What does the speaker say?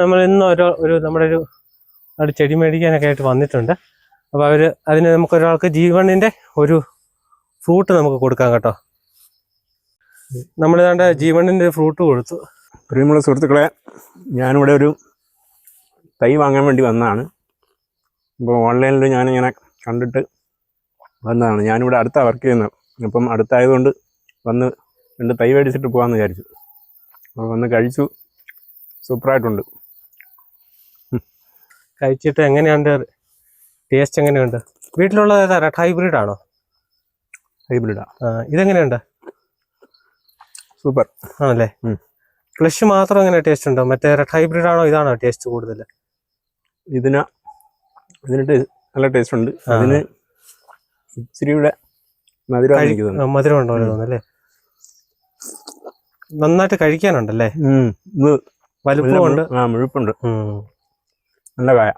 നമ്മൾ ഇന്ന് നമ്മുടെ ഒരു ചെടി മേടിക്കാനൊക്കെ ആയിട്ട് വന്നിട്ടുണ്ട്. അപ്പോൾ അതിന് നമുക്കൊരാൾക്ക് G1-ന്റെ ഒരു ഫ്രൂട്ട് നമുക്ക് കൊടുക്കാം കേട്ടോ. നമ്മളിതാണ്ട് G1-ന്റെ ഫ്രൂട്ട് കൊടുത്തു. പ്രിയമുള്ള സുഹൃത്തുക്കളെ, ഞാനിവിടെ ഒരു തൈ വാങ്ങാൻ വേണ്ടി വന്നതാണ്. ഇപ്പോൾ ഓൺലൈനിൽ ഞാനിങ്ങനെ കണ്ടിട്ട് വന്നതാണ്. ഞാനിവിടെ അടുത്താണ് വർക്ക് ചെയ്യുന്നത്. അപ്പം അടുത്തായതുകൊണ്ട് വന്ന് 2 തൈ മേടിച്ചിട്ട് പോകാമെന്ന് വിചാരിച്ചു. അപ്പോൾ വന്ന് കഴിച്ചു. സൂപ്പറായിട്ടുണ്ട്. കഴിച്ചിട്ട് എങ്ങനെയുണ്ട്? ടേസ്റ്റ് എങ്ങനെയുണ്ട്? വീട്ടിലുള്ളത് ഏതാ? റെഡ് ഹൈബ്രിഡ് ആണോ? ഹൈബ്രിഡാ. ഇതെങ്ങനെയുണ്ട്? സൂപ്പർ ആണല്ലേ. ഫ്ലഷ് മാത്രം എങ്ങനെ ടേസ്റ്റ് ഉണ്ടോ? മറ്റേ റെഡ് ഹൈബ്രിഡ് ആണോ ഇതാണോ ടേസ്റ്റ് കൂടുതൽ? ഇതിന് നല്ല ടേസ്റ്റ് ഉണ്ട്. അതിന് ഇച്ചിരിയുടെ മധുരം ഉണ്ടോ തോന്നുന്നല്ലേ? നന്നായിട്ട് കഴിക്കാനുണ്ടല്ലേ? വലുപ്പമുണ്ട്. മുഴുപ്പുണ്ട്. നല്ല കായ.